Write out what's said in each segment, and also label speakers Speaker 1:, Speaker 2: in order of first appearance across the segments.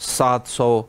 Speaker 1: 700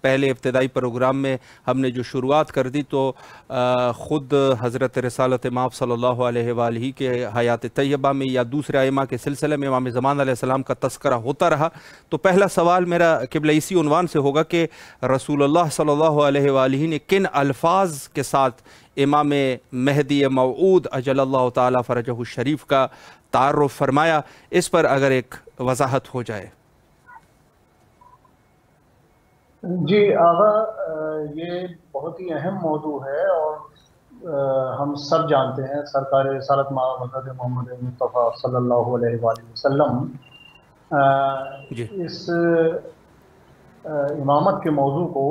Speaker 1: پہلے ابتدائی پروگرام میں ہم نے جو شروعات کر دی تو خود حضرت رسالت مآب صلی اللہ علیہ وآلہ کے حیات طیبہ میں یا دوسرے ائمہ کے سلسلے میں امام زمان علیہ السلام کا تذکرہ ہوتا رہا. تو پہلا سوال میرا قبلہ اسی عنوان سے ہوگا کہ رسول اللہ صلی اللہ علیہ وآلہ نے کن الفاظ کے ساتھ امام مہدی موعود اجل اللہ تعالیٰ فرجہ الشریف کا تعارف فرمایا؟ اس پر اگر ایک وضاحت ہو جائے.
Speaker 2: جی آغا، یہ بہت ہی اہم موضوع ہے اور ہم سب جانتے ہیں سرکار رسالت مآب حضرت محمد مصطفیٰ صلی اللہ علیہ وآلہ وسلم
Speaker 1: جی
Speaker 2: اس امامت کے موضوع کو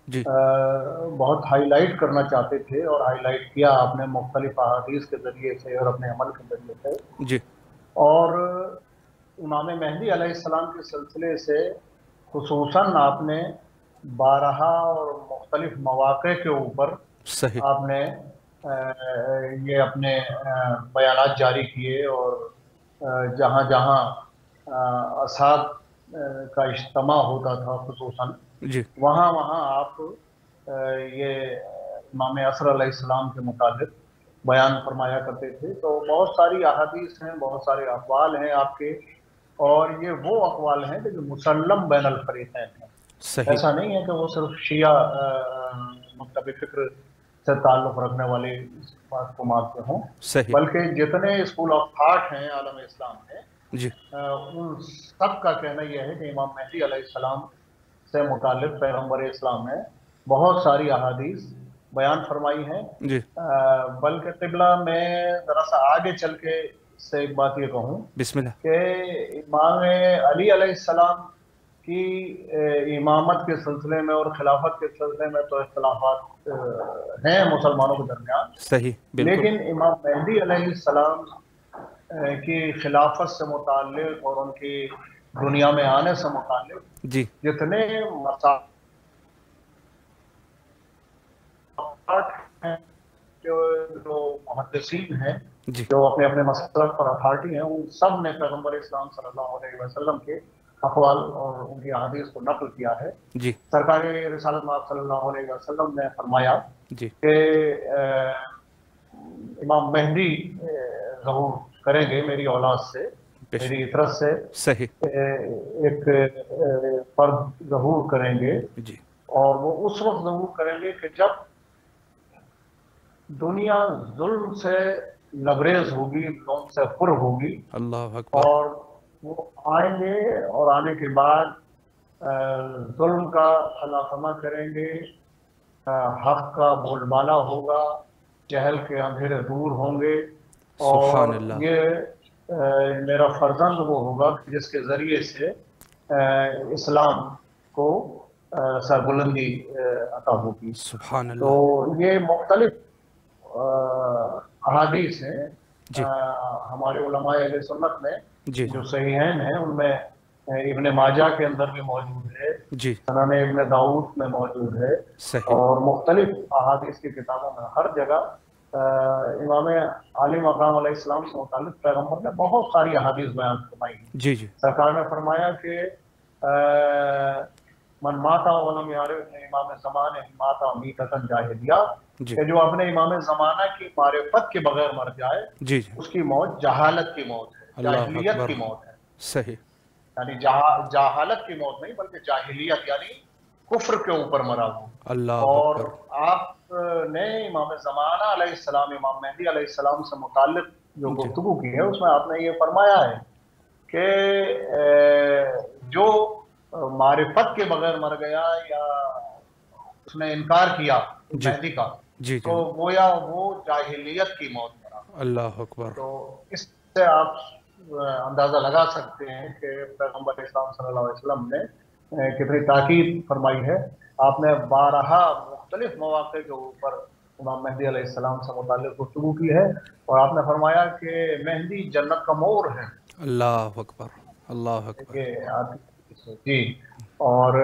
Speaker 1: جی
Speaker 2: بہت ہائی لائٹ کرنا چاہتے تھے، اور ہائی لائٹ کیا آپ نے مختلف احادیث کے ذریعے سے اور اپنے عمل کے ذریعے سے.
Speaker 1: جی
Speaker 2: اور امام مہدی علیہ السلام کے سلسلے سے خصوصاً آپ نے بارہا اور مختلف مواقع کے اوپر
Speaker 1: صحیح
Speaker 2: آپ نے یہ اپنے بیانات جاری کیے، اور جہاں جہاں اصحاب کا اجتماع ہوتا تھا خصوصاً
Speaker 1: جی
Speaker 2: وہاں وہاں آپ یہ امام عصر علیہ السلام کے متعلق بیان فرمایا کرتے تھے. تو بہت ساری احادیث ہیں، بہت سارے اقوال ہیں آپ کے، اور یہ وہ اقوال ہیں جو مسلم بین الفریقین ہیں.
Speaker 1: صحیح
Speaker 2: ایسا نہیں ہے کہ وہ صرف شیعہ مکتب فکر سے تعلق رکھنے والے اس بات کو مانتے ہوں،
Speaker 1: صحیح
Speaker 2: بلکہ جتنے اسکول آف تھاٹ ہیں عالم اسلام میں
Speaker 1: جی
Speaker 2: ان سب کا کہنا یہ ہے کہ امام مہدی علیہ السلام سے متعلق پیغمبر اسلام نے بہت ساری احادیث بیان فرمائی ہیں.
Speaker 1: جی
Speaker 2: بلکہ قبلہ میں ذرا سا آگے چل کے سے ایک بات یہ کہوں
Speaker 1: بسم اللہ.
Speaker 2: کہ امام علی علیہ السلام کی امامت کے سلسلے میں اور خلافت کے سلسلے میں تو اختلافات ہیں مسلمانوں کے درمیان،
Speaker 1: صحیح بالکل.
Speaker 2: لیکن امام مہدی علیہ السلام کی خلافت سے متعلق اور ان کی دنیا میں آنے سے متعلق
Speaker 1: جی
Speaker 2: جتنے مسائل ہیں، جو محدثین ہیں،
Speaker 1: جی
Speaker 2: جو اپنے اپنے مسلک پر اتھارٹی ہیں، ان سب نے پیغمبر اسلام صلی اللہ علیہ وسلم کے اقوال اور ان کی احادیث کو نقل کیا ہے.
Speaker 1: جی
Speaker 2: سرکار رسالت مآب صلی اللہ علیہ وسلم نے فرمایا
Speaker 1: جی
Speaker 2: کہ امام مہدی ظہور کریں گے میری اولاد سے، میری اطرت سے
Speaker 1: صحیح
Speaker 2: ایک فرد ظہور کریں گے،
Speaker 1: جی
Speaker 2: اور وہ اس وقت ظہور کریں گے کہ جب دنیا ظلم سے لبریز ہوگی، ظلم سے پر ہوگی،
Speaker 1: اللہ اکبر.
Speaker 2: اور وہ آئیں گے اور آنے کے بعد ظلم کا خلاصہ کریں گے، حق کا بول بالا ہوگا، جہل کے اندھیرے دور ہوں گے،
Speaker 1: سبحان
Speaker 2: اور
Speaker 1: اللہ.
Speaker 2: یہ میرا فرزند وہ ہوگا جس کے ذریعے سے اسلام کو سربلندی عطا ہوگی.
Speaker 1: سبحان
Speaker 2: تو
Speaker 1: اللہ.
Speaker 2: یہ مختلف احادیث ہیں
Speaker 1: جی
Speaker 2: ہمارے علماء اہل سنت میں
Speaker 1: جی
Speaker 2: جو صحیحین ہیں، ان میں ابن ماجہ کے اندر بھی موجود ہے،
Speaker 1: جی
Speaker 2: سنن ابن داؤد میں موجود ہے،
Speaker 1: صحیح
Speaker 2: اور مختلف احادیث کی کتابوں میں ہر جگہ امام علی مقام علیہ السلام سے متعلق پیغمبر نے بہت ساری احادیث بیان فرمائی ہیں.
Speaker 1: جی جی
Speaker 2: سرکار نے فرمایا کہ من ماتا ولم یعرف امام زمانہ ماتا میتۃ جاہلیہ،
Speaker 1: جی
Speaker 2: کہ جو اپنے امام زمانہ کی معرفت کے بغیر مر جائے
Speaker 1: جی جی
Speaker 2: اس کی موت جہالت کی موت ہے،
Speaker 1: اللہ
Speaker 2: جاہلیت
Speaker 1: اکبر.
Speaker 2: کی موت ہے.
Speaker 1: صحیح
Speaker 2: یعنی جہالت کی موت نہیں بلکہ جاہلیت یعنی کفر کے اوپر مرا ہو.
Speaker 1: اللہ
Speaker 2: اور
Speaker 1: اکبر.
Speaker 2: آپ نے امام زمانہ علیہ السلام، امام مہدی علیہ السلام سے متعلق جو
Speaker 1: جی
Speaker 2: گفتگو کی ہے اس میں آپ نے یہ فرمایا ہے کہ جو معرفت کے بغیر مر گیا یا اس نے انکار کیا
Speaker 1: جی
Speaker 2: مہدی کا،
Speaker 1: جی
Speaker 2: تو
Speaker 1: جی
Speaker 2: گویا وہ جاہلیت کی موت مرا.
Speaker 1: اللہ اکبر.
Speaker 2: تو اس سے آپ اندازہ لگا سکتے ہیں کہ پیغمبر اسلام صلی اللہ علیہ وسلم نے کتنی تاکید فرمائی ہے. آپ نے بارہا مختلف مواقع کے اوپر امام مہدی علیہ السلام سے متعلق گفتگو کی ہے، اور آپ نے فرمایا کہ مہدی جنت کا مور ہے.
Speaker 1: اللہ اکبر. اللہ اکبر.
Speaker 2: جی، اور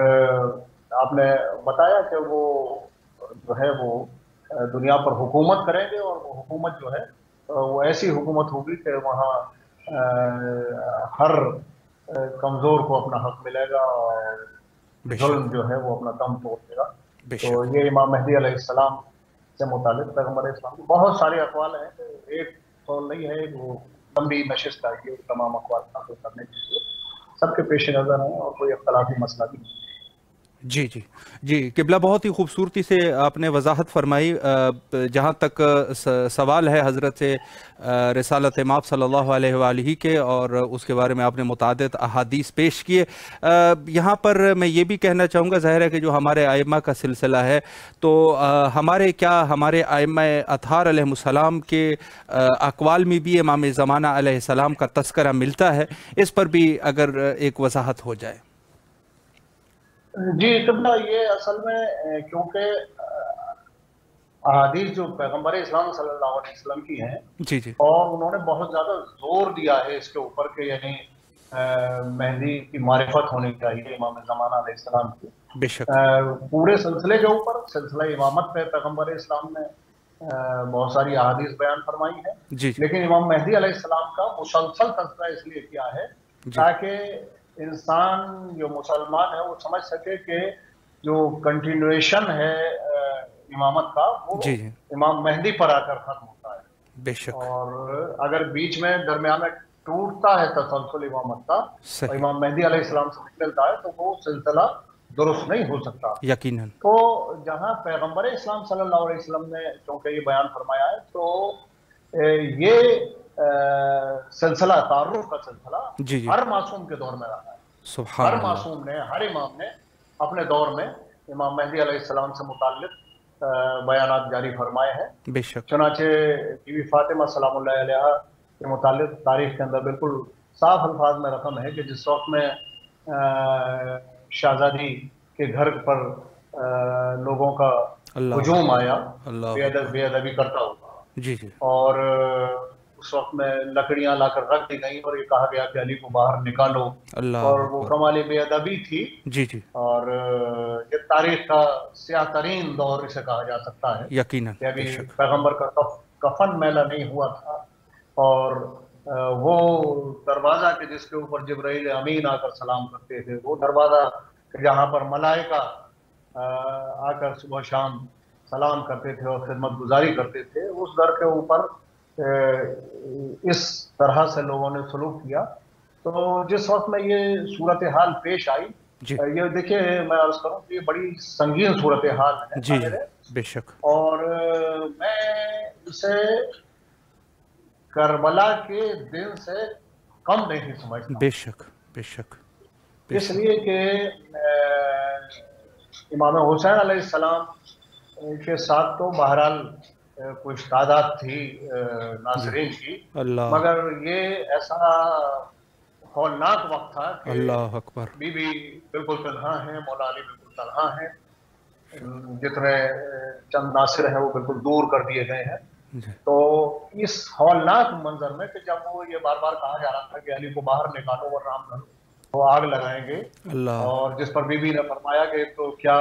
Speaker 2: آپ نے بتایا کہ وہ جو ہے وہ دنیا پر حکومت کریں گے، اور وہ حکومت جو ہے وہ ایسی حکومت ہوگی کہ وہاں ہر کمزور کو اپنا حق ملے گا، اور
Speaker 1: بے
Speaker 2: ظلم
Speaker 1: شک
Speaker 2: جو ہے وہ اپنا دم توڑ دے گا.
Speaker 1: بے
Speaker 2: تو
Speaker 1: شک.
Speaker 2: یہ امام مہدی علیہ السلام سے متعلق پیغمبر اسلام کے بہت سارے اقوال ہیں. ایک قول نہیں ہے، وہ لمبی نشست آئی ہے تمام اقوال حاصل کرنے کے لیے، سب کے پیش نظر ہیں اور کوئی اختلافی مسئلہ بھی نہیں.
Speaker 1: جی جی جی قبلہ، بہت ہی خوبصورتی سے آپ نے وضاحت فرمائی. جہاں تک سوال ہے حضرت سے رسالت مآب صلی اللہ علیہ وآلہ کے، اور اس کے بارے میں آپ نے متعدد احادیث پیش کیے. یہاں پر میں یہ بھی کہنا چاہوں گا، ظاہر ہے کہ جو ہمارے ائمہ کا سلسلہ ہے، تو ہمارے ائمہ اطہار علیہ السلام کے اقوال میں بھی امام زمانہ علیہ السلام کا تذکرہ ملتا ہے. اس پر بھی اگر ایک وضاحت ہو جائے.
Speaker 2: جی قبلہ، یہ اصل میں کیونکہ احادیث جو پیغمبر اسلام صلی اللہ علیہ وسلم کی ہیں،
Speaker 1: جی جی
Speaker 2: اور انہوں نے بہت زیادہ زور دیا ہے اس کے اوپر کہ یعنی مہدی کی معرفت ہونی چاہیے امام زمانہ علیہ السلام کی.
Speaker 1: بے شک.
Speaker 2: پورے سلسلے کے اوپر، سلسلہ امامت پہ پیغمبر اسلام نے بہت ساری احادیث بیان فرمائی ہیں.
Speaker 1: جی جی
Speaker 2: لیکن امام مہدی علیہ السلام کا مسلسل تذکرہ اس لیے کیا ہے
Speaker 1: جی
Speaker 2: تاکہ انسان جو مسلمان ہے وہ سمجھ سکے کہ جو کنٹینویشن ہے امامت کا، وہ
Speaker 1: جی جی
Speaker 2: امام مہدی پر آ کر ختم ہوتا ہے.
Speaker 1: بے شک.
Speaker 2: اور اگر بیچ میں درمیان میں ٹوٹتا ہے تسلسل امامت کا اور
Speaker 1: صحیح.
Speaker 2: امام مہدی علیہ السلام سے نکلتا ہے تو وہ سلسلہ درست نہیں ہو سکتا.
Speaker 1: یقیناً.
Speaker 2: تو جہاں پیغمبر اسلام صلی اللہ علیہ وسلم نے چونکہ یہ بیان فرمایا ہے، تو یہ سلسلہ تعارف کا سلسلہ
Speaker 1: جی جی
Speaker 2: ہر معصوم کے دور میں رہا ہے.
Speaker 1: سبحان
Speaker 2: ہر
Speaker 1: اللہ.
Speaker 2: معصوم نے، ہر امام نے اپنے دور میں امام مہدی علیہ السلام سے متعلق بیانات جاری فرمائے ہیں.
Speaker 1: بے شک.
Speaker 2: چنانچہ بی بی فاطمہ سلام اللہ علیہا کے متعلق تاریخ کے اندر بالکل صاف الفاظ میں رقم ہے کہ جس وقت میں شہزادی کے گھر پر لوگوں کا
Speaker 1: اللہ
Speaker 2: ہجوم آیا
Speaker 1: اللہ اکبر.
Speaker 2: بے ادبی کرتا ہوا،
Speaker 1: جی جی
Speaker 2: اور اس وقت میں لکڑیاں لا کر رکھ دی گئیں اور یہ کہا گیا کہ علی کو باہر نکالو،
Speaker 1: اللہ
Speaker 2: اور وہ
Speaker 1: اکبر.
Speaker 2: کمالی بے ادبی تھی.
Speaker 1: جی جی
Speaker 2: اور یہ تاریخ کا سیاہ ترین دور اسے کہا جا سکتا ہے
Speaker 1: یقیناً.
Speaker 2: کہ
Speaker 1: بے
Speaker 2: ابھی
Speaker 1: شک.
Speaker 2: پیغمبر کا کفن میلہ نہیں ہوا تھا، اور وہ دروازہ کہ جس کے اوپر جبرائیل امین آ کر سلام کرتے تھے، وہ دروازہ جہاں پر ملائکہ آ کر صبح شام سلام کرتے تھے اور خدمت گزاری کرتے تھے، اس در کے اوپر اس طرح سے لوگوں نے سلوک کیا. تو جس وقت میں یہ صورتحال پیش آئی،
Speaker 1: جی
Speaker 2: یہ دیکھیے میں عرض کروں کہ یہ بڑی سنگین صورتحال ہے
Speaker 1: جی جی بے شک.
Speaker 2: اور میں اسے کربلا کے دن سے کم نہیں سمجھتا.
Speaker 1: بے شک بے شک بے
Speaker 2: اس
Speaker 1: شک.
Speaker 2: لیے کہ امام حسین علیہ السلام کے ساتھ تو بہرحال کچھ تعداد تھی
Speaker 1: جی
Speaker 2: ناصرین کی،
Speaker 1: اللہ
Speaker 2: مگر یہ ایسا ہولناک وقت تھا کہ
Speaker 1: اللہ اکبر.
Speaker 2: بی بی بالکل تنہا ہیں، مولا علی بالکل تنہا ہیں، جتنے چند ناصر ہیں وہ بالکل دور کر دیے گئے ہیں.
Speaker 1: جی
Speaker 2: تو اس ہولناک منظر میں کہ جب وہ یہ بار بار کہا جا رہا تھا کہ علی کو باہر نکالو ورنہ ہم وہ آگ لگائیں گے،
Speaker 1: اللہ.
Speaker 2: اور جس پر بی بی نے فرمایا کہ تو کیا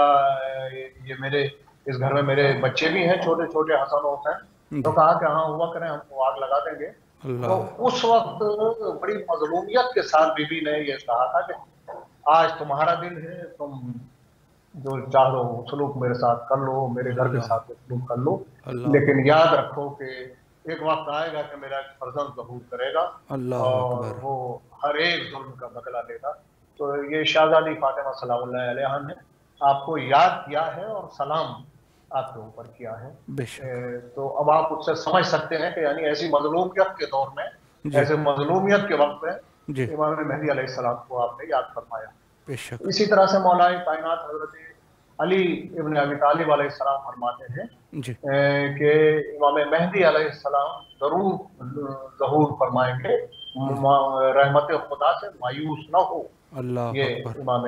Speaker 2: یہ میرے اس گھر میں میرے بچے بھی ہیں چھوٹے چھوٹے حسن و حسین، تو
Speaker 1: جی
Speaker 2: کہا کہ ہاں ہوا کریں، ہم کو آگ لگا دیں گے. تو
Speaker 1: اللہ
Speaker 2: اس وقت بڑی مظلومیت کے ساتھ بی بی نے یہ کہا تھا کہ آج تمہارا دن ہے، تم جو چاہو سلوک میرے ساتھ کر لو، میرے گھر کے
Speaker 1: اللہ
Speaker 2: ساتھ سلوک کر لو،
Speaker 1: اللہ
Speaker 2: لیکن یاد رکھو کہ ایک وقت آئے گا کہ میرا ایک فرزند ظہور کرے گا
Speaker 1: اللہ
Speaker 2: اور
Speaker 1: اکبر.
Speaker 2: وہ ہر ایک ظلم کا بدلہ لے گا. تو یہ شہزادی فاطمہ سلام اللہ علیہا نے آپ کو یاد کیا ہے اور سلام آپ کے اوپر کیا ہے.
Speaker 1: بے شک.
Speaker 2: تو اب آپ اس سے سمجھ سکتے ہیں کہ یعنی ایسی مظلومیت کے دور میں،
Speaker 1: جی
Speaker 2: ایسے مظلومیت کے وقت میں
Speaker 1: جی
Speaker 2: امام مہدی علیہ السلام کو آپ نے یاد فرمایا.
Speaker 1: بے شک.
Speaker 2: اسی طرح سے مولا کائنات حضرت علی ابن ابی طالب علیہ السلام فرماتے ہیں
Speaker 1: جی
Speaker 2: کہ امام مہدی علیہ السلام ضرور ظہور فرمائیں گے، رحمت خدا سے مایوس نہ ہو.
Speaker 1: اللہ
Speaker 2: یہ
Speaker 1: اکبر.
Speaker 2: امام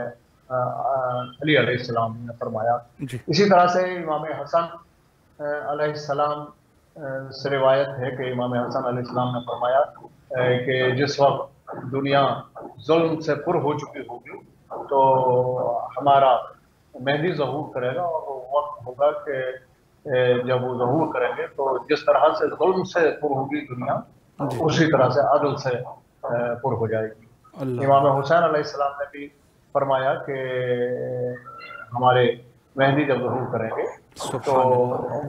Speaker 2: علی علیہ السلام نے فرمایا.
Speaker 1: جی
Speaker 2: اسی طرح سے امام حسن علیہ السلام سے روایت ہے کہ امام حسن علیہ السلام نے فرمایا کہ جس وقت دنیا ظلم سے پر ہو چکی ہوگی تو ہمارا مہدی ظہور کرے گا، اور وہ وقت ہوگا کہ جب وہ ظہور کریں گے تو جس طرح سے ظلم سے پر ہوگی دنیا،
Speaker 1: جی
Speaker 2: اسی طرح سے عدل سے پر ہو جائے گی.
Speaker 1: اللہ
Speaker 2: امام
Speaker 1: اکبر.
Speaker 2: حسین علیہ السلام نے بھی فرمایا کہ ہمارے مہدی جب ظہور کریں گے تو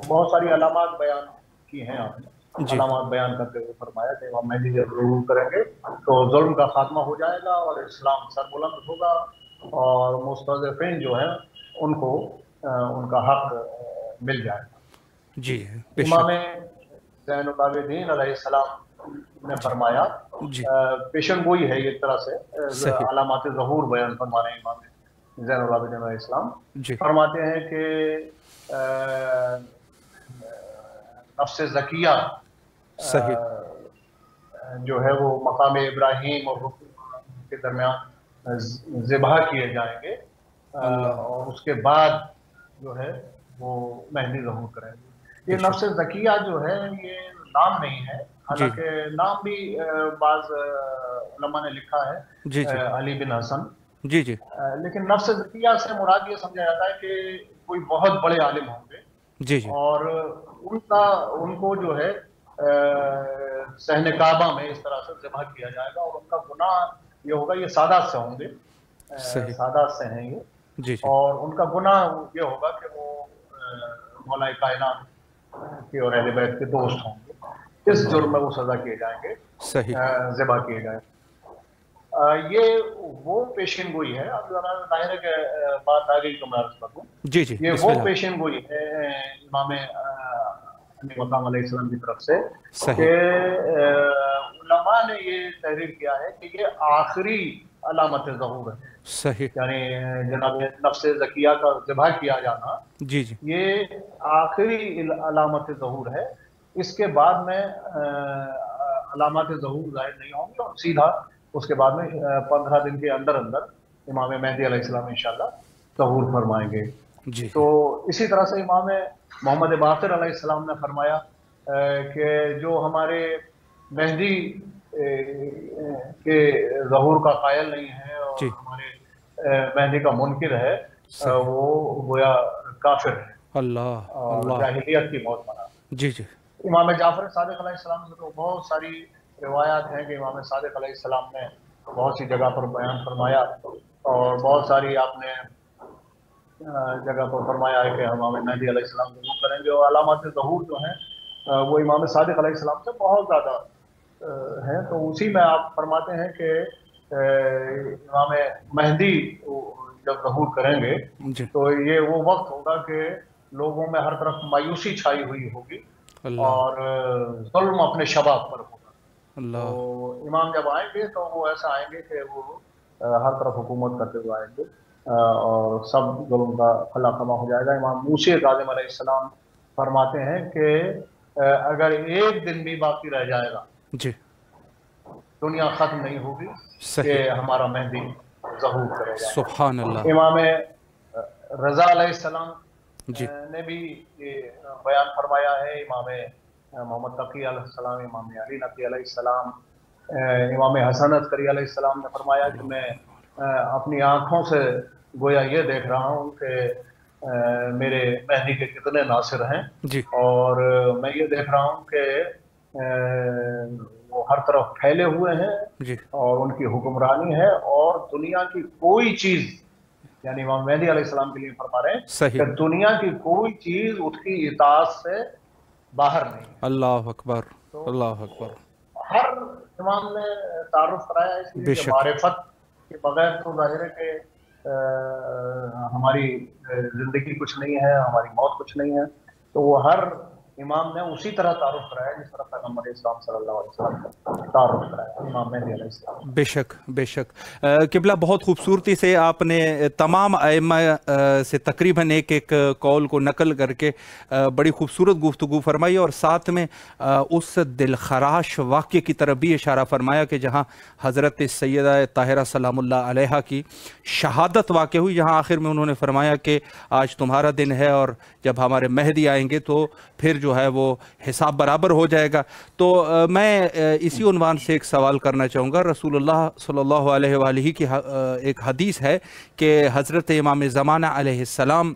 Speaker 2: بہت ساری علامات بیان کی ہیں آپ نے، علامات بیان کرتے ہوئے فرمایا کہ امام مہدی جب ظہور کریں گے تو ظلم کا خاتمہ ہو جائے گا اور اسلام سربلند ہوگا اور مستضعفین جو ہیں ان کو ان کا حق مل جائے گا۔
Speaker 1: جی
Speaker 2: امام زین العابدین علیہ السلام نے فرمایا، پیشن گوئی ہے یہ طرح سے علامات ظہور بیان فرما رہے ہیں امام زین العابدین علیہ السلام، فرماتے ہیں کہ نفس زکیہ جو ہے وہ مقام ابراہیم اور رکن کے درمیان ذبح کیے جائیں گے اور اس کے بعد جو ہے وہ مہدی ظہور کریں گے۔ یہ نفس زکیہ جو ہے یہ نام نہیں ہے، حالانکہ نام بھی بعض علماء نے لکھا ہے علی بن حسن، لیکن نفس زکیہ سے مراد یہ سمجھا جاتا ہے کہ کوئی بہت بڑے عالم ہوں گے اور ان کو جو ہے صحن کعبہ میں اس طرح سے ذبح کیا جائے گا اور ان کا گناہ یہ ہوگا، یہ سادات سے ہوں گے، سادات سے ہیں یہ، اور ان کا گناہ یہ ہوگا کہ وہ مولا کائنات کے اور اہل بیت کے دوست ہوں گے، اس جرم میں وہ سزا کیے جائیں گے، ذبح کیے جائیں گے۔ یہ وہ پیشین گوئی ہے، اب ذرا ظاہر ہے کہ بات آ گئی تو میں عرض کر دوں، یہ وہ پیشین گوئی ہے امام مقام علیہ السلام کی طرف سے کہ علماء نے یہ تحریر کیا ہے کہ یہ آخری علامت ظہور ہے، یعنی جناب نفس زکیہ کا ذبح کیا جانا یہ آخری علامت ظہور ہے، اس کے بعد میں علامات ظہور ظاہر نہیں ہوں گے اور سیدھا اس کے بعد میں 15 دن کے اندر اندر امام مہدی علیہ السلام انشاءاللہ ظہور فرمائیں گے۔ تو اسی طرح سے امام محمد باقر علیہ السلام نے فرمایا کہ جو ہمارے مہدی کے ظہور کا قائل نہیں ہے اور ہمارے مہدی کا منکر ہے وہ گویا کافر ہے اور جاہلیت کی موت منا۔ امام جعفر صادق علیہ السلام سے تو بہت ساری روایات ہیں کہ امام صادق علیہ السلام نے بہت سی جگہ پر بیان فرمایا اور بہت ساری آپ نے جگہ پر فرمایا ہے کہ امام مہدی علیہ السلام ظہور کریں گے، اور علامات ظہور جو ہیں وہ امام صادق علیہ السلام سے بہت زیادہ ہیں، تو اسی میں آپ فرماتے ہیں کہ امام مہدی جب ظہور کریں گے تو یہ وہ وقت ہوگا کہ لوگوں میں ہر طرف مایوسی چھائی ہوئی ہوگی اور ظلم اپنے شباب پر ہوگا۔ تو امام جب آئیں گے تو وہ ایسا آئیں گے کہ وہ ہر طرف حکومت کرتے ہوئے آئیں گے اور سب ظلم کا خلا خما ہو جائے گا۔ امام موسی کاظم علیہ السلام فرماتے ہیں کہ اگر ایک دن بھی باقی رہ جائے گا دنیا ختم نہیں ہوگی کہ ہمارا مہدی ظہور کرے گا۔
Speaker 1: سبحان اللہ۔
Speaker 2: امام رضا علیہ السلام نے بھی بیان فرمایا ہے، امام محمد تقی علیہ السلام، امام علی نقی علیہ السلام، امام حسن عسکری علیہ السلام نے فرمایا کہ میں اپنی آنکھوں سے گویا یہ دیکھ رہا ہوں کہ میرے مہدی کے کتنے ناصر ہیں اور میں یہ دیکھ رہا ہوں کہ وہ ہر طرف پھیلے ہوئے ہیں اور ان کی حکمرانی ہے اور دنیا کی کوئی چیز، یعنی امام مہدی علیہ السلام کے لیے فرما رہے ہیں کہ دنیا کی کوئی چیز اس کی اطاعت سے باہر نہیں ہے۔
Speaker 1: اللہ اکبر، اللہ اکبر۔
Speaker 2: ہر امام نے تعارف کرایا اس لیے کہ معرفت کے بغیر تو ظاہر ہے کہ ہماری زندگی کچھ نہیں ہے، ہماری موت کچھ نہیں ہے، تو وہ ہر امام نے اسی طرح تعارف کرایا جس طرح پیغمبر اسلام صلی اللہ علیہ وسلم تعارف کرایا امام مہدی علیہ السلام۔
Speaker 1: بے شک بے شک۔ قبلہ بہت خوبصورتی سے آپ نے تمام ائمہ سے تقریباً ایک ایک قول کو نقل کر کے بڑی خوبصورت گفتگو فرمائی اور ساتھ میں اس دلخراش واقعے کی طرف بھی اشارہ فرمایا کہ جہاں حضرت سیدہ طاہرہ سلام اللہ علیہا کی شہادت واقع ہوئی، جہاں آخر میں انہوں نے فرمایا کہ آج تمہارا دن ہے اور جب ہمارے مہدی آئیں گے تو پھر جو ہے وہ حساب برابر ہو جائے گا۔ تو میں اسی عنوان سے ایک سوال کرنا چاہوں گا۔ رسول اللہ صلی اللہ علیہ وآلہ کی ایک حدیث ہے کہ حضرت امام زمانہ علیہ السلام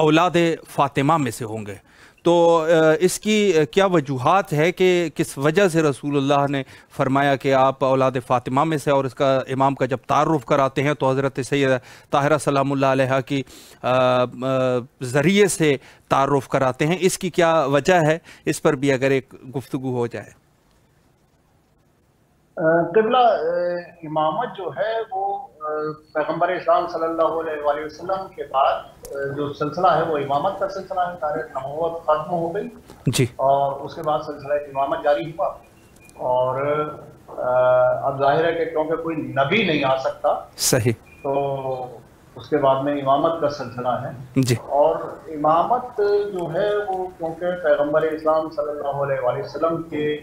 Speaker 1: اولاد فاطمہ میں سے ہوں گے، تو اس کی کیا وجوہات ہے کہ کس وجہ سے رسول اللہ نے فرمایا کہ آپ اولاد فاطمہ میں سے، اور اس کا امام کا جب تعارف کراتے ہیں تو حضرت سیدہ طاہرہ سلام اللہ علیہ کی ذریعے سے تعارف کراتے ہیں؟ اس کی کیا وجہ ہے؟ اس پر بھی اگر ایک گفتگو ہو جائے۔
Speaker 2: قبلہ امامت جو ہے وہ پیغمبر اسلام صلی اللہ علیہ وآلہ وسلم کے بعد جو سلسلہ ہے وہ امامت کا سلسلہ ہے، تاریخ نبوت ختم ہو گئی
Speaker 1: جی،
Speaker 2: اور اس کے بعد سلسلہ امامت جاری ہوا، اور اب ظاہر ہے کہ کیونکہ کوئی نبی نہیں آ سکتا
Speaker 1: صحیح،
Speaker 2: تو اس کے بعد میں امامت کا سلسلہ ہے۔
Speaker 1: جی
Speaker 2: اور امامت جو ہے وہ کیونکہ پیغمبر اسلام صلی اللہ علیہ وآلہ وسلم کے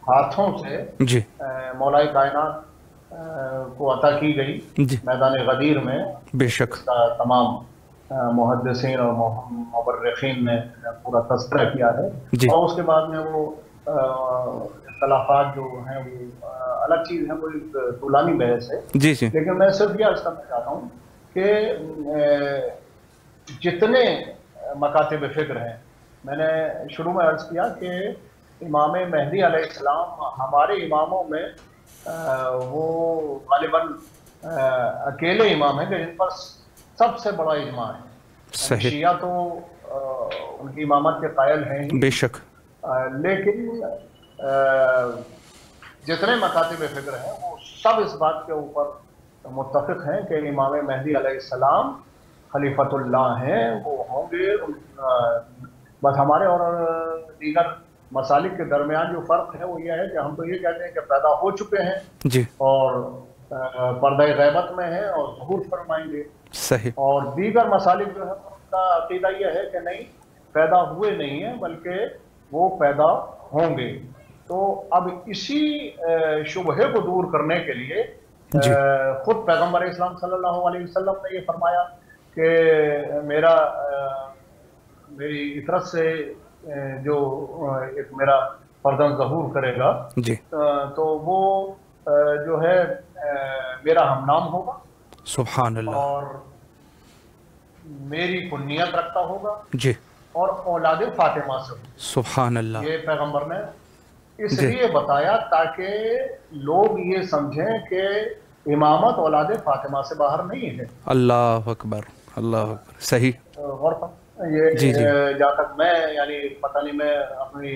Speaker 2: ہاتھوں سے
Speaker 1: جی
Speaker 2: مولا کائنات کو عطا کی گئی
Speaker 1: جی
Speaker 2: میدان غدیر میں،
Speaker 1: بے شک،
Speaker 2: اس کا تمام محدثین اور مورخین نے پورا تذکرہ کیا ہے،
Speaker 1: جی
Speaker 2: اور اس کے بعد میں وہ اختلافات جو ہیں وہ الگ چیز ہیں، وہ ایک طولانی بحث ہے،
Speaker 1: جی جی
Speaker 2: لیکن میں صرف یہ عرض کرنا چاہتا ہوں کہ جتنے مکاتب فکر ہیں، میں نے شروع میں عرض کیا کہ امام مہدی علیہ السلام ہمارے اماموں میں وہ غالباً اکیلے امام ہیں کہ جن پر سب سے بڑا اجماع ہے۔
Speaker 1: صحیح،
Speaker 2: شیعہ تو ان کی امامت کے قائل ہیں ہی،
Speaker 1: بے شک،
Speaker 2: لیکن جتنے مکاتب فکر ہیں وہ سب اس بات کے اوپر متفق ہیں کہ امام مہدی علیہ السلام خلیفۃ اللہ ہیں، وہ ہوں گے۔ بس ہمارے اور دیگر مسالک کے درمیان جو فرق ہے وہ یہ ہے کہ ہم تو یہ کہتے ہیں کہ پیدا ہو چکے ہیں
Speaker 1: جی
Speaker 2: اور پردہ غیبت میں ہیں اور ظہور فرمائیں گے،
Speaker 1: صحیح،
Speaker 2: اور دیگر مسالک جو ہے ان کا عقیدہ یہ ہے کہ نہیں، پیدا ہوئے نہیں ہیں بلکہ وہ پیدا ہوں گے۔ تو اب اسی شبہے کو دور کرنے کے لیے
Speaker 1: جی
Speaker 2: خود پیغمبر اسلام صلی اللہ علیہ وسلم نے یہ فرمایا کہ میری اطرت سے جو ایک میرا فرزند ظہور کرے گا
Speaker 1: جی
Speaker 2: تو وہ جو ہے میرا ہم نام ہوگا
Speaker 1: سبحان اللہ،
Speaker 2: اور میری کنیت رکھتا ہوگا
Speaker 1: جی
Speaker 2: اور اولاد فاطمہ سے ہوگا۔
Speaker 1: سبحان اللہ،
Speaker 2: یہ پیغمبر نے اس
Speaker 1: جی
Speaker 2: لیے بتایا تاکہ لوگ یہ سمجھیں کہ امامت اولاد فاطمہ سے باہر نہیں ہے۔
Speaker 1: اللہ اکبر، اللہ اکبر، صحیح،
Speaker 2: غور یہ
Speaker 1: جی جی
Speaker 2: جہاں تک میں یعنی پتہ نہیں میں اپنی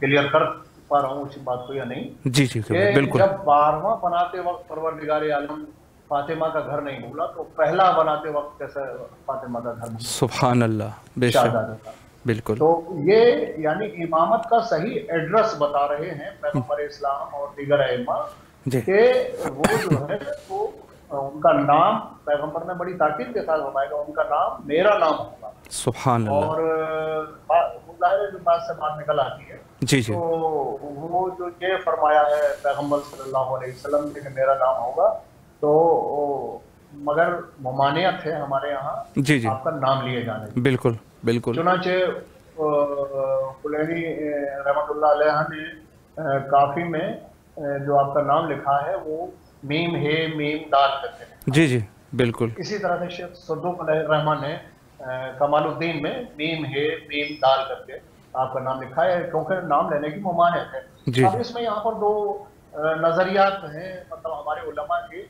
Speaker 2: کلیئر کر پا رہا ہوں اس بات کو یا نہیں،
Speaker 1: جی جی
Speaker 2: کہ
Speaker 1: بالکل،
Speaker 2: جب 12واں بناتے وقت پروردگار عالم فاطمہ کا گھر نہیں بھولا تو پہلا بناتے وقت کیسے فاطمہ کا گھر نہیں
Speaker 1: سبحان اللہ، بے شک،
Speaker 2: شہزادہ کا؟
Speaker 1: بالکل،
Speaker 2: تو یہ یعنی امامت کا صحیح ایڈریس بتا رہے ہیں پیغمبر اسلام اور دیگر ائمہ
Speaker 1: جی
Speaker 2: کہ وہ جو ہے وہ ان کا نام پیغمبر نے بڑی تاکید کے ساتھ فرمایا کہ ان کا نام میرا نام ہوگا،
Speaker 1: سبحان اللہ،
Speaker 2: اور ظاہر جو بات سے بات نکل آتی ہے
Speaker 1: جی جی
Speaker 2: تو وہ جو یہ فرمایا ہے پیغمبر صلی اللہ علیہ وسلم نے کہ میرا نام ہوگا، تو مگر ممانعت ہے ہمارے یہاں
Speaker 1: جی جی
Speaker 2: آپ کا نام لیے جانے کی۔
Speaker 1: بالکل بالکل،
Speaker 2: چنانچہ کلینی رحمۃ اللہ علیہ نے کافی میں جو آپ کا نام لکھا ہے وہ میم ہے میم دال کرتے ہیں۔
Speaker 1: جی جی بالکل،
Speaker 2: اسی طرح سے شیخ صدوق علیہ الرحمٰن نے کمال الدین میں میم ہے میم دال کر کے آپ کا نام لکھا ہے، کیونکہ نام لینے کی ممانعت ہے۔
Speaker 1: جی
Speaker 2: اب اس میں یہاں پر دو نظریات ہیں مطلب ہمارے علماء کے۔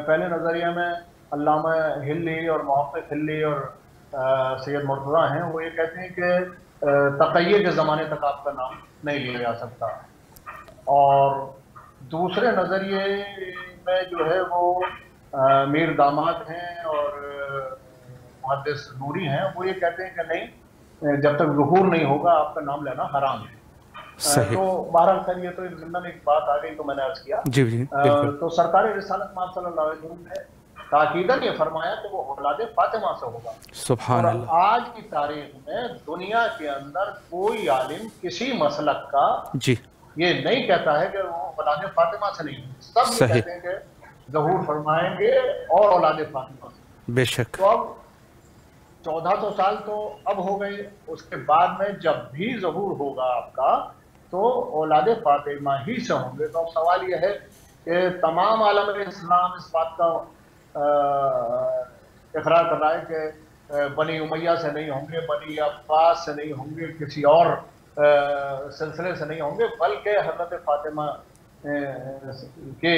Speaker 2: پہلے نظریہ میں علامہ ہلی اور محقق ہلی اور سید مرتضیٰ ہیں، وہ یہ کہتے ہیں کہ تقیہ کے زمانے تک آپ کا نام نہیں لیا جا سکتا، اور دوسرے نظریے میں جو ہے وہ میر داماد ہیں اور محدث نوری ہیں، وہ یہ کہتے ہیں کہ نہیں، جب تک ظہور نہیں ہوگا آپ کا نام لینا حرام ہے۔
Speaker 1: صحیح،
Speaker 2: تو بہرحال خیر یہ تو ایک ضمن ایک بات آ گئی تو میں نے عرض کیا۔
Speaker 1: جی جی بالکل،
Speaker 2: تو سرکار رسالت مآب صلی اللہ علیہ وسلم نے تاکیداً یہ فرمایا کہ وہ اولاد فاطمہ سے ہوگا،
Speaker 1: سبحان
Speaker 2: اور
Speaker 1: اللہ،
Speaker 2: آج کی تاریخ میں دنیا کے اندر کوئی عالم کسی مسلک کا
Speaker 1: جی
Speaker 2: یہ نہیں کہتا ہے کہ وہ اولاد فاطمہ سے نہیں، سب یہ
Speaker 1: صحیح،
Speaker 2: کہتے ہیں کہ ظہور فرمائیں گے اور اولاد فاطمہ سے۔
Speaker 1: بے شک،
Speaker 2: تو اب 1400 سال تو اب ہو گئے، اس کے بعد میں جب بھی ظہور ہوگا آپ کا تو اولاد فاطمہ ہی سے ہوں گے۔ تو اب سوال یہ ہے کہ تمام عالم اسلام اس بات کا اقرار کر رہا ہے کہ بنی امیہ سے نہیں ہوں گے، بنی عباس سے نہیں ہوں گے، کسی اور سلسلے سے نہیں ہوں گے، بلکہ حضرت فاطمہ کے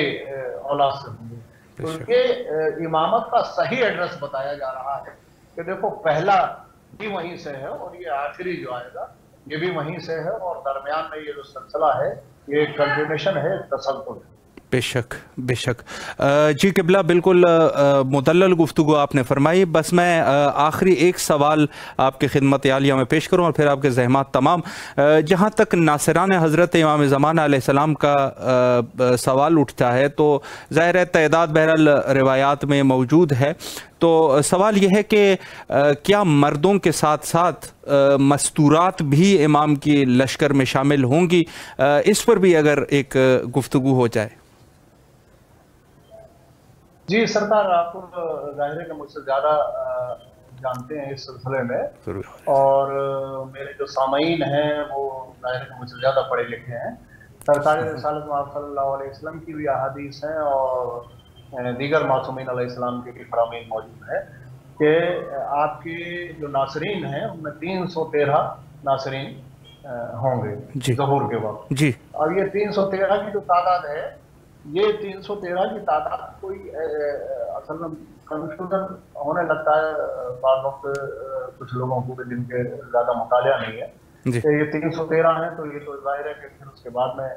Speaker 2: اولاد سے ہوں گے۔
Speaker 1: بے
Speaker 2: تو
Speaker 1: شک
Speaker 2: یہ امامت کا صحیح ایڈریس بتایا جا رہا ہے کہ دیکھو پہلا بھی وہیں سے ہے اور یہ آخری جو آئے گا یہ بھی وہیں سے ہے، اور درمیان میں یہ جو سلسلہ ہے یہ ایک کنٹینیوشن ہے، ایک تسلسل ہے۔
Speaker 1: بے شک بے شک۔ جی قبلہ بالکل مدلل گفتگو آپ نے فرمائی۔ بس میں آخری ایک سوال آپ کی خدمت عالیہ میں پیش کروں اور پھر آپ کے زحمات تمام۔ جہاں تک ناصران حضرت امام زمانہ علیہ السلام کا سوال اٹھتا ہے تو ظاہر ہے تعداد بہرحال روایات میں موجود ہے، تو سوال یہ ہے کہ کیا مردوں کے ساتھ ساتھ مستورات بھی امام کی لشکر میں شامل ہوں گی؟ اس پر بھی اگر ایک گفتگو ہو جائے۔
Speaker 2: جی سرکار، آپ ظاہر ہے کہ مجھ سے زیادہ جانتے ہیں اس سلسلے میں، اور میرے جو سامعین ہیں وہ ظاہر ہے کہ مجھ سے زیادہ پڑھے لکھے ہیں۔ سرکار رسالت محمد صلی اللہ علیہ وسلم کی بھی احادیث ہیں اور دیگر معصومین علیہ السلام کے بھی فرامین موجود ہیں کہ آپ کے جو ناصرین ہیں ان میں 313 ناصرین ہوں گے
Speaker 1: جی
Speaker 2: ظہور کے وقت۔
Speaker 1: جی
Speaker 2: اور یہ 313 کی جو تعداد ہے، یہ 313 کی تعداد کوئی اصل میں کنفیوژن ہونے لگتا ہے بعض وقت کچھ لوگوں کو جن کے زیادہ مطالعہ نہیں ہے
Speaker 1: جی
Speaker 2: کہ یہ 313 ہیں، تو یہ تو ظاہر ہے کہ پھر اس کے بعد میں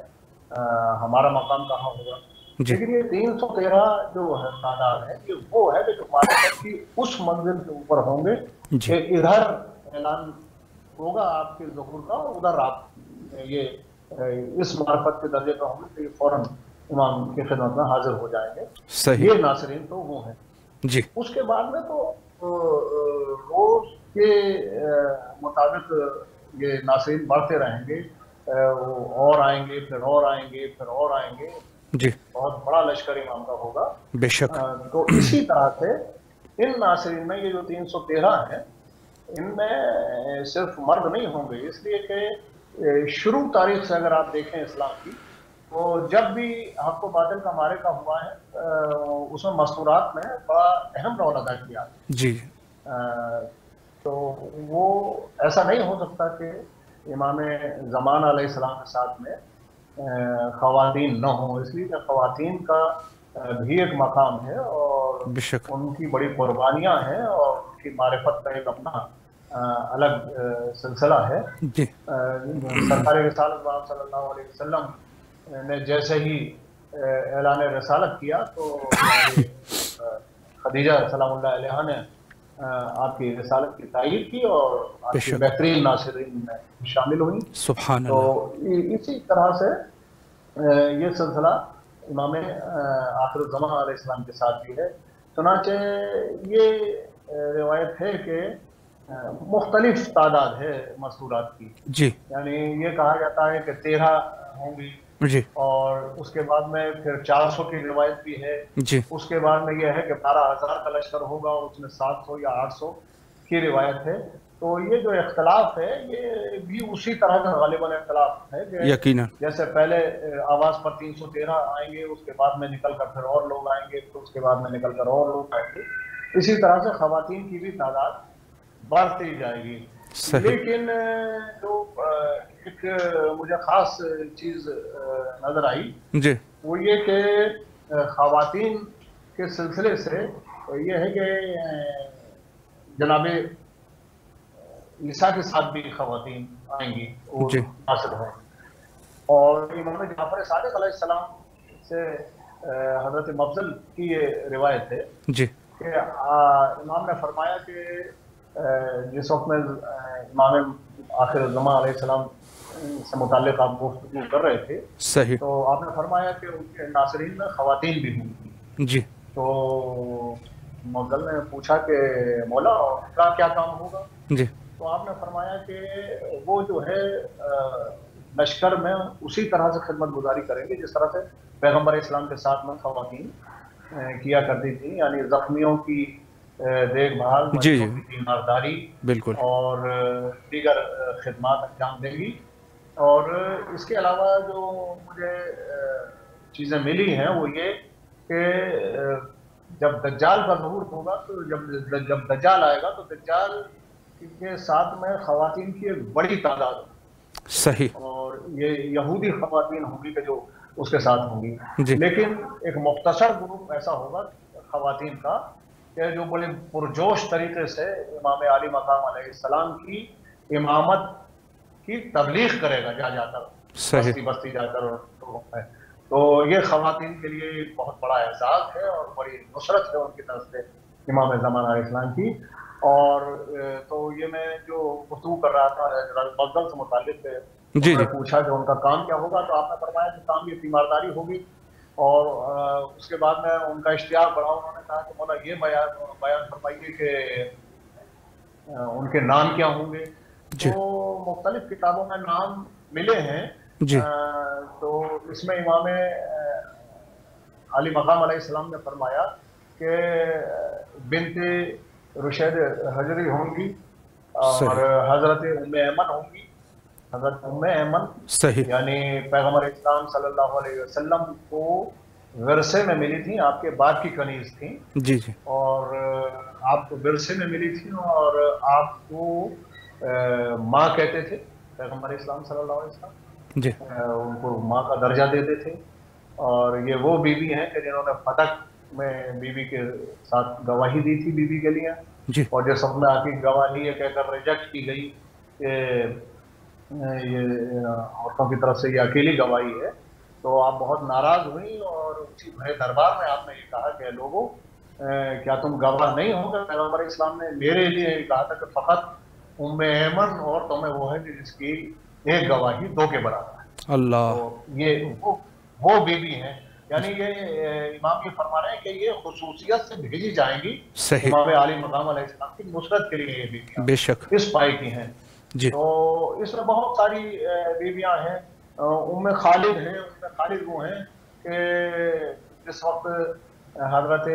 Speaker 2: ہمارا مقام کہاں ہوگا۔
Speaker 1: جی
Speaker 2: لیکن یہ 313 جو ہے تعداد ہے، یہ وہ ہے کہ جو معرفت کی اس منزل کے اوپر ہوں گے
Speaker 1: جی
Speaker 2: کہ ادھر اعلان ہوگا آپ کے ظہور کا اور ادھر آپ یہ اس معرفت کے درجے پر ہوں گے کہ یہ فوراً امام کی خدمت میں حاضر ہو جائیں گے۔
Speaker 1: صحیح۔
Speaker 2: یہ ناصرین تو وہ ہیں۔
Speaker 1: جی
Speaker 2: اس کے بعد میں تو روز کے مطابق یہ ناصرین بڑھتے رہیں گے، اور آئیں گے، پھر اور آئیں گے، پھر اور آئیں گے،
Speaker 1: جی
Speaker 2: بہت بڑا لشکر امام کا ہوگا۔
Speaker 1: بے شک
Speaker 2: تو اسی طرح سے ان ناصرین میں یہ جو 313 ہیں، ان میں صرف مرد نہیں ہوں گے، اس لیے کہ شروع تاریخ سے اگر آپ دیکھیں اسلام کی تو جب بھی حق و باطل کا معرکہ ہوا ہے اس میں مستورات میں بڑا اہم رول ادا کیا۔
Speaker 1: جی
Speaker 2: تو وہ ایسا نہیں ہو سکتا کہ امام زمان علیہ السلام کے ساتھ میں خواتین نہ ہوں، اس لیے کہ خواتین کا بھی ایک مقام ہے اور
Speaker 1: بے شک
Speaker 2: ان کی بڑی قربانیاں ہیں اور ان کی معرفت کا ایک اپنا الگ سلسلہ ہے۔
Speaker 1: جی
Speaker 2: سرکار رسالت صلی اللہ علیہ وسلم نے جیسے ہی اعلان رسالت کیا تو خدیجہ سلام اللہ علیہ نے آپ کی رسالت کی تائید کی اور
Speaker 1: بے
Speaker 2: آپ کی
Speaker 1: شک
Speaker 2: بہترین ناصرین میں شامل ہوئی۔
Speaker 1: سبحان
Speaker 2: تو
Speaker 1: اللہ۔
Speaker 2: اسی طرح سے یہ سلسلہ امام آخر الزمان علیہ السلام کے ساتھ بھی ہے۔ چنانچہ یہ روایت ہے کہ مختلف تعداد ہے مستورات کی،
Speaker 1: جی
Speaker 2: یعنی یہ کہا جاتا ہے کہ 13 ہوں گی،
Speaker 1: جی
Speaker 2: اور اس کے بعد میں پھر 400 کی روایت بھی ہے،
Speaker 1: جی
Speaker 2: اس کے بعد میں یہ ہے کہ 12,000 کا لشکر ہوگا اور اس میں 700 یا 800 کی روایت ہے۔ تو یہ جو اختلاف ہے یہ بھی اسی طرح کا غالباً اختلاف ہے کہ
Speaker 1: یقیناً
Speaker 2: جیسے پہلے آواز پر 313 آئیں گے، اس کے بعد میں نکل کر پھر اور لوگ آئیں گے، پھر اس کے بعد میں نکل کر اور لوگ آئیں گے، اسی طرح سے خواتین کی بھی تعداد بڑھتی جائے گی۔
Speaker 1: صحیح
Speaker 2: لیکن جو ایک مجھے خاص چیز نظر آئی
Speaker 1: جی
Speaker 2: وہ یہ کہ خواتین کے سلسلے سے یہ ہے کہ جناب عیسیٰ کے ساتھ بھی خواتین آئیں گی، وہ
Speaker 1: جی
Speaker 2: ناصر ہیں۔ اور امام جعفر صادق علیہ السلام سے حضرت مفضل کی یہ روایت ہے
Speaker 1: جی
Speaker 2: کہ امام نے فرمایا کہ جس وقت میں امام آخر الزمان علیہ السلام سے متعلق آپ گفتگو کر رہے تھے
Speaker 1: صحیح
Speaker 2: تو آپ نے فرمایا کہ ان کے ناصرین میں خواتین بھی ہوں گی۔
Speaker 1: جی
Speaker 2: تو مغل نے پوچھا کہ مولا ان کا کیا کام ہوگا؟
Speaker 1: جی
Speaker 2: تو آپ نے فرمایا کہ وہ جو ہے لشکر میں اسی طرح سے خدمت گزاری کریں گے جس طرح سے پیغمبر اسلام کے ساتھ میں خواتین کیا کرتی تھی، یعنی زخمیوں کی دیکھ بھال،
Speaker 1: جی
Speaker 2: مریضوں
Speaker 1: جی
Speaker 2: کی تیمارداری
Speaker 1: بالکل
Speaker 2: اور دیگر خدمات انجام دیں گی۔ اور اس کے علاوہ جو مجھے چیزیں ملی ہیں وہ یہ کہ جب دجال کا ظہور ہوگا تو جب دجال آئے گا تو دجال کے ساتھ میں خواتین کی ایک بڑی تعداد ہوگی،
Speaker 1: صحیح،
Speaker 2: اور یہ یہودی خواتین ہوں گی کہ جو اس کے ساتھ ہوں گی،
Speaker 1: جی
Speaker 2: لیکن ایک مختصر گروپ ایسا ہوگا خواتین کا کہ جو بڑے پرجوش طریقے سے امام عالی مقام علیہ السلام کی امامت کی تبلیغ کرے گا، جا کر
Speaker 1: صحیح،
Speaker 2: بستی بستی جا کر لوگوں میں۔ تو یہ خواتین کے لیے بہت بڑا اعزاز ہے اور بڑی نصرت ہے ان کی طرف سے امام زمان علیہ السلام کی۔ اور تو یہ میں جو گفتگو کر رہا تھا حضرت افضل سے متعلق،
Speaker 1: جی
Speaker 2: انہوں
Speaker 1: جی
Speaker 2: نے پوچھا کہ ان کا کام کیا ہوگا، تو آپ نے فرمایا کہ کام یہ تیمارداری ہوگی، اور اس کے بعد میں ان کا اشتیاق بڑھا، انہوں نے کہا کہ مولا یہ بیان فرمائیے کہ ان کے نام کیا ہوں گے۔
Speaker 1: جی
Speaker 2: تو مختلف کتابوں میں نام ملے ہیں،
Speaker 1: جی
Speaker 2: تو اس میں امام علی مقام علیہ السلام نے فرمایا کہ بنت رشید حجری ہوں گی، اور
Speaker 1: صحیح،
Speaker 2: حضرت ام ایمن ہوں گی۔ حضرت ام ایمن
Speaker 1: صحیح،
Speaker 2: یعنی پیغمبر اسلام صلی اللہ علیہ وسلم کو ورثے میں ملی تھیں، آپ کے باپ کی کنیز تھیں،
Speaker 1: جی جی
Speaker 2: اور آپ کو ورثے میں ملی تھیں، اور آپ کو ماں کہتے تھے پیغمبر اسلام صلی اللہ علیہ وسلم،
Speaker 1: جی
Speaker 2: ان کو ماں کا درجہ دیتے تھے۔ اور یہ وہ بیوی ہیں کہ جنہوں نے فتح میں بیوی کے ساتھ گواہی دی تھی بیوی کے لیے،
Speaker 1: جی
Speaker 2: اور جو سب میں آ کی گواہی یہ کہہ کر ریجیکٹ کی گئی کہ یہ عورتوں کی طرف سے یہ اکیلی گواہی ہے، تو آپ بہت ناراض ہوئی، اور اسی بھرے دربار میں آپ نے یہ کہا کہ لوگوں کیا تم گواہ نہیں ہو کہ پیغمبر اسلام نے میرے لیے یہ کہا تھا کہ فقط ام ایمن اور تمہیں وہ ہے کہ جس کی ایک گواہی دو کے برابر ہے۔
Speaker 1: اللہ،
Speaker 2: تو یہ وہ بیوی ہیں، یعنی یہ امام یہ فرما رہے ہیں کہ یہ خصوصیت سے بھیجی جائیں گی
Speaker 1: صحیح،
Speaker 2: امام علی مقام علیہ السلام کی نصرت کے لیے، یہ بیویاں
Speaker 1: بے شک،
Speaker 2: اس پائے کی ہیں۔
Speaker 1: جی
Speaker 2: تو اس میں بہت ساری بیویاں ہیں، ام خالد ہیں، ام خالد وہ ہیں کہ جس وقت حضرت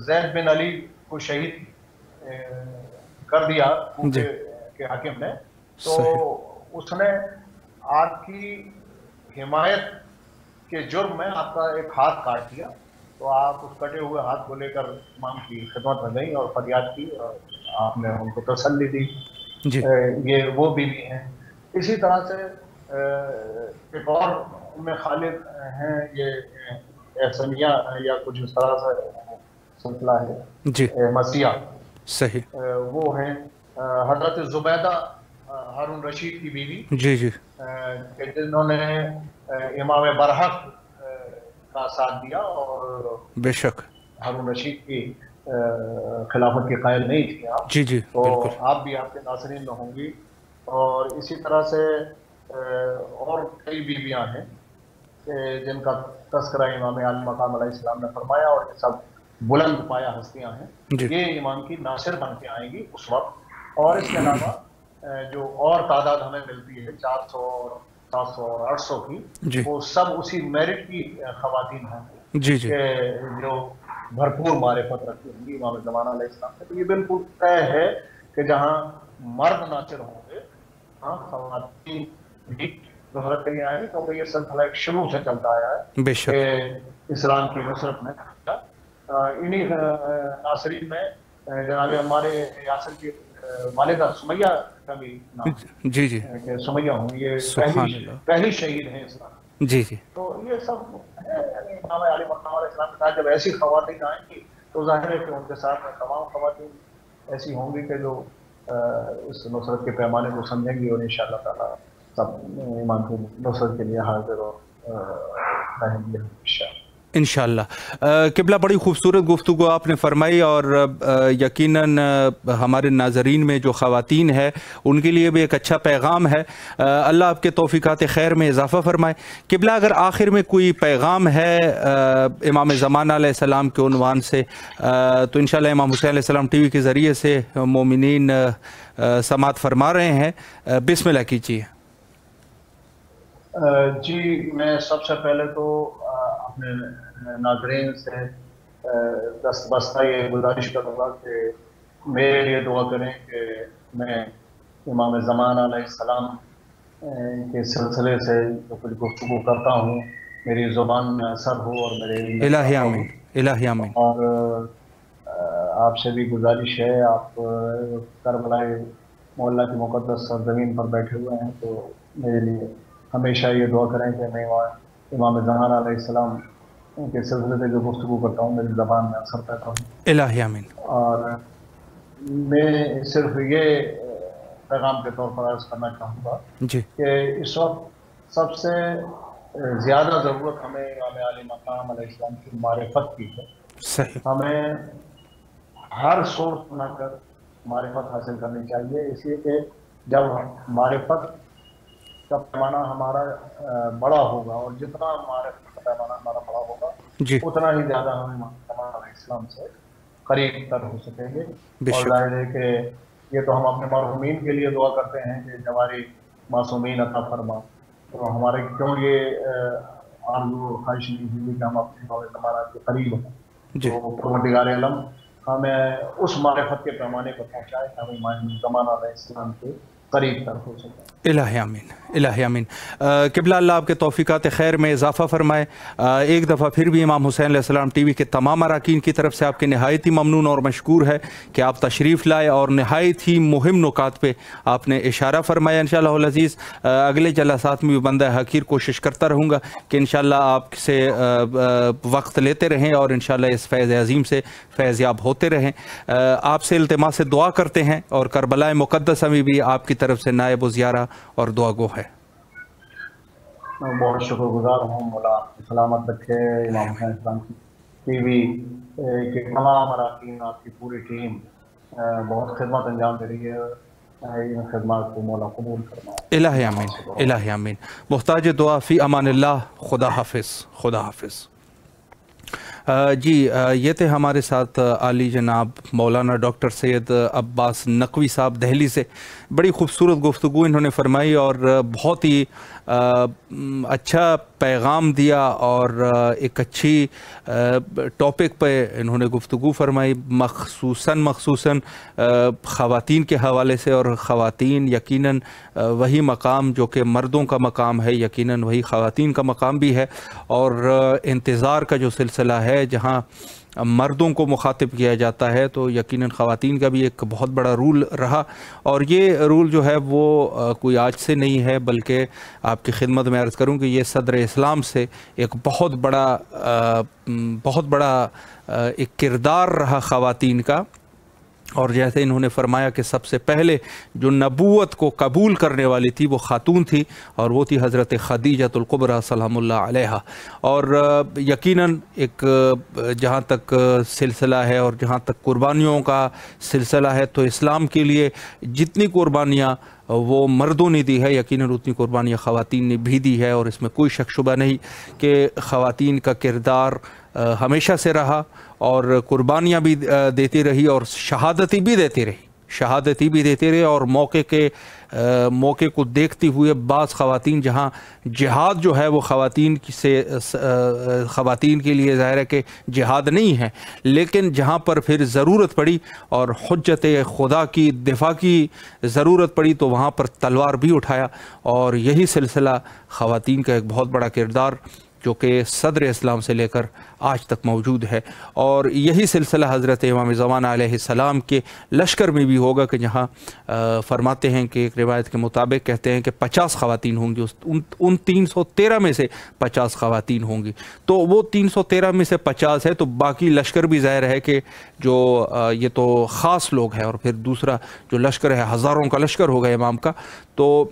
Speaker 2: زید بن علی کو شہید کر دیا
Speaker 1: جی
Speaker 2: کوفے کے حاکم نے، تو
Speaker 1: صحیح،
Speaker 2: اس نے آپ کی حمایت کے جرم میں آپ کا ایک ہاتھ کاٹ دیا، تو آپ اس کٹے ہوئے ہاتھ کو لے کر امام کی خدمت میں گئی اور فریاد کی، اور آپ نے ان کو تسلی دی۔
Speaker 1: جی
Speaker 2: یہ وہ بیوی ہیں۔ اسی طرح سے ایک اور ام خالد ہیں، یہ احسنیہ یا کچھ اس طرح سے سلسلہ
Speaker 1: جی
Speaker 2: ہے مسیح،
Speaker 1: صحیح،
Speaker 2: وہ ہیں حضرت زبیدہ ہارون رشید کی بیوی،
Speaker 1: جی جی
Speaker 2: کہ جنہوں نے امام برحق کا ساتھ دیا اور
Speaker 1: بے شک،
Speaker 2: ہارون رشید کی خلافت کے قائل نہیں تھی آپ،
Speaker 1: جی جی
Speaker 2: تو
Speaker 1: بالکل،
Speaker 2: آپ بھی آپ کے ناظرین میں ہوں گی۔ اور اسی طرح سے اور کئی بیویاں ہیں کہ جن کا تذکرہ امام علی مقام علیہ السلام نے فرمایا، اور یہ سب بلند پایا ہستیاں ہیں،
Speaker 1: جی
Speaker 2: یہ امام کی ناصر بن کے آئیں گی اس وقت۔ اور اس کے علاوہ جو اور تعداد ہمیں ملتی ہے 400 اور 700 اور 800 کی،
Speaker 1: جی
Speaker 2: وہ سب اسی میرٹ کی خواتین ہوں گی
Speaker 1: جی جی
Speaker 2: کہ جو بھرپور معرفت رکھتی ہوں گی امام زمانہ علیہ السلام سے۔ تو یہ بالکل طے ہے کہ جہاں مرد ناصر ہوں گے، ہاں خواتین بھی نصرت کے لیے آئیں گی، کیونکہ یہ سلسلہ ایک شروع سے چلتا آیا ہے
Speaker 1: بے
Speaker 2: کہ
Speaker 1: شک،
Speaker 2: اسلام کی نصرت میں انہی ناصرین میں جناب ہمارے یاسر کی والدہ سمیہ کا بھی نام
Speaker 1: جی جی
Speaker 2: ہے کہ سمیہ ہوں، یہ
Speaker 1: سبحان اللہ،
Speaker 2: پہلی شہید ہیں اسلام۔
Speaker 1: جی جی
Speaker 2: تو یہ سب ہے، یعنی امام علی مقام علیہ السلام کے ساتھ جب ایسی خواتین آئیں گی تو ظاہر ہے کہ ان کے ساتھ میں تمام خواتین ایسی ہوں گی کہ جو اس نصرت کے پیمانے کو سمجھیں گی، اور انشاءاللہ تعالیٰ سب ایمان کی نصرت کے لیے حاضر اور رہیں گے انشاءاللہ۔
Speaker 1: انشاءاللہ۔ قبلہ بڑی خوبصورت گفتگو آپ نے فرمائی، اور یقیناً ہمارے ناظرین میں جو خواتین ہے ان کے لیے بھی ایک اچھا پیغام ہے۔ اللہ آپ کے توفیقات خیر میں اضافہ فرمائے۔ قبلہ اگر آخر میں کوئی پیغام ہے امام زمانہ علیہ السلام کے عنوان سے، تو انشاءاللہ امام حسین علیہ السلام ٹی وی کے ذریعے سے مومنین سماعت فرما رہے ہیں، بسم اللہ کیجیے۔
Speaker 2: جی میں سب سے پہلے تو اپنے ناظرین سے دست بستہ یہ گزارش کروں گا کہ میرے لیے دعا کریں کہ میں امام زمانہ علیہ السلام کے سلسلے سے جو کچھ گفتگو کرتا ہوں میری زبان میں اثر ہو اور میرے علم میں
Speaker 1: الہی
Speaker 2: اضافہ
Speaker 1: آمین،
Speaker 2: ہو،
Speaker 1: الہی آمین،
Speaker 2: اور آپ سے بھی گزارش ہے، آپ کربلائے محلہ کی مقدس سرزمین پر بیٹھے ہوئے ہیں، تو میرے لیے ہمیشہ یہ دعا کریں کہ میں امام زمان علیہ السلام کے سلسلے سے جو گفتگو کرتا ہوں میری زبان میں اثر پیدا ہوں۔
Speaker 1: الہی آمین۔
Speaker 2: اور میں صرف یہ پیغام کے طور پر عرض کرنا چاہوں گا
Speaker 1: جی
Speaker 2: کہ اس وقت سب سے زیادہ ضرورت ہمیں امام علی مقام علیہ السلام کی معرفت کی ہے۔
Speaker 1: صحیح۔
Speaker 2: ہمیں ہر سورس بنا کر معرفت حاصل کرنی چاہیے، اس لیے کہ جب معرفت کا پیمانہ ہمارا بڑا ہوگا، اور جتنا معرفت کا پیمانہ ہمارا بڑا ہوگا
Speaker 1: جی
Speaker 2: اتنا ہی زیادہ ہم امام علیہ السلام سے قریب تر ہو سکیں گے۔
Speaker 1: بے
Speaker 2: اور
Speaker 1: شک۔
Speaker 2: ظاہر ہے کہ یہ تو ہم اپنے مرحومین کے لیے دعا کرتے ہیں کہ ہماری معصومین عطا فرما، تو ہمارے کیوں یہ آرزو اور خواہش نہیں ہوئی کہ ہم اپنے امام زمانہ کے قریب ہوں،
Speaker 1: جی
Speaker 2: تو پروردگار عالم ہمیں اس معرفت کے پیمانے پر پہنچائے کہ ہم امام زمانہ علیہ السلام کے قریب تر ہو سکیں۔
Speaker 1: الہی آمین، الہی آمین۔ قبلہ اللہ آپ کے توفیقات خیر میں اضافہ فرمائے۔ ایک دفعہ پھر بھی امام حسین علیہ السلام ٹی وی کے تمام اراکین کی طرف سے آپ کے نہایت ہی ممنون اور مشکور ہے کہ آپ تشریف لائے اور نہایت ہی مہم نکات پہ آپ نے اشارہ فرمایا۔ انشاءاللہ العزیز اگلے جلسات میں بھی بندہ حقیر کوشش کرتا رہوں گا کہ انشاءاللہ آپ سے وقت لیتے رہیں اور انشاءاللہ اس فیض عظیم سے فیض یاب ہوتے رہیں۔ آپ سے التماس سے دعا کرتے ہیں، اور کربلا مقدسہ میں بھی آپ کی طرف سے نائب و زیارہ اور دعا گو ہے۔
Speaker 2: میں بہت شکر گزار ہوں، مولا آپ کو سلامت رکھے۔ امام حسین اسلام کی ٹی وی کے تمام اراکین، آپ کی پوری ٹیم بہت خدمت انجام دے رہی ہے، ان خدمات کو مولا قبول فرمائے۔
Speaker 1: الہی آمین، الہی آمین۔ محتاج دعا فی امان اللہ۔ خدا حافظ، خدا حافظ۔ جی یہ تھے ہمارے ساتھ عالی جناب مولانا ڈاکٹر سید عباس نقوی صاحب دہلی سے۔ بڑی خوبصورت گفتگو انہوں نے فرمائی اور بہت ہی اچھا پیغام دیا، اور ایک اچھی ٹاپک پہ انہوں نے گفتگو فرمائی، مخصوصاً خواتین کے حوالے سے۔ اور خواتین یقیناً وہی مقام جو کہ مردوں کا مقام ہے، یقیناً وہی خواتین کا مقام بھی ہے۔ اور انتظار کا جو سلسلہ ہے، جہاں مردوں کو مخاطب کیا جاتا ہے، تو یقیناً خواتین کا بھی ایک بہت بڑا رول رہا، اور یہ رول جو ہے وہ کوئی آج سے نہیں ہے، بلکہ آپ کی خدمت میں عرض کروں کہ یہ صدر اسلام سے ایک بہت بڑا ایک کردار رہا خواتین کا۔ اور جیسے انہوں نے فرمایا کہ سب سے پہلے جو نبوت کو قبول کرنے والی تھی وہ خاتون تھی، اور وہ تھی حضرت خدیجۃ الکبریٰ سلام اللہ علیہا۔ اور یقیناً ایک جہاں تک سلسلہ ہے اور جہاں تک قربانیوں کا سلسلہ ہے، تو اسلام کے لیے جتنی قربانیاں وہ مردوں نے دی ہے، یقیناً اتنی قربانیاں خواتین نے بھی دی ہے۔ اور اس میں کوئی شک شبہ نہیں کہ خواتین کا کردار ہمیشہ سے رہا، اور قربانیاں بھی دیتی رہی، اور شہادتی بھی دیتی رہی، اور موقع کو دیکھتے ہوئے بعض خواتین، جہاں جہاد جو ہے وہ خواتین کے لیے ظاہر ہے کہ جہاد نہیں ہے، لیکن جہاں پر پھر ضرورت پڑی اور حجت خدا کی دفاع کی ضرورت پڑی، تو وہاں پر تلوار بھی اٹھایا۔ اور یہی سلسلہ خواتین کا ایک بہت بڑا کردار جو کہ صدر اسلام سے لے کر آج تک موجود ہے، اور یہی سلسلہ حضرت امام زمانہ علیہ السلام کے لشکر میں بھی ہوگا، کہ جہاں فرماتے ہیں کہ ایک روایت کے مطابق کہتے ہیں کہ 50 خواتین ہوں گی، ان 313 میں سے 50 خواتین ہوں گی۔ تو وہ 313 میں سے 50 ہے، تو باقی لشکر بھی ظاہر ہے کہ جو یہ تو خاص لوگ ہیں، اور پھر دوسرا جو لشکر ہے ہزاروں کا لشکر ہوگا امام کا، تو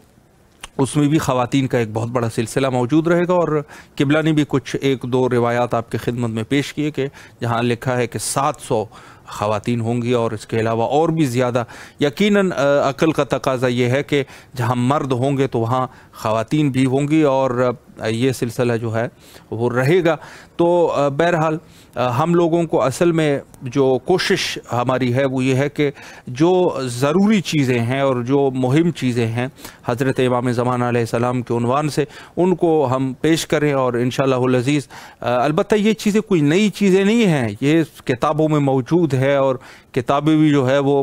Speaker 1: اس میں بھی خواتین کا ایک بہت بڑا سلسلہ موجود رہے گا۔ اور قبلہ نے بھی کچھ ایک دو روایات آپ کی خدمت میں پیش کیے کہ جہاں لکھا ہے کہ 700 خواتین ہوں گی، اور اس کے علاوہ اور بھی زیادہ۔ یقیناً عقل کا تقاضا یہ ہے کہ جہاں مرد ہوں گے تو وہاں خواتین بھی ہوں گی، اور یہ سلسلہ جو ہے وہ رہے گا۔ تو بہرحال ہم لوگوں کو اصل میں جو کوشش ہماری ہے وہ یہ ہے کہ جو ضروری چیزیں ہیں اور جو مہم چیزیں ہیں حضرت امام زمانہ علیہ السلام کے عنوان سے، ان کو ہم پیش کریں۔ اور انشاءاللہ العزیز البتہ یہ چیزیں کوئی نئی چیزیں نہیں ہیں، یہ کتابوں میں موجود ہے، اور کتابیں بھی جو ہے وہ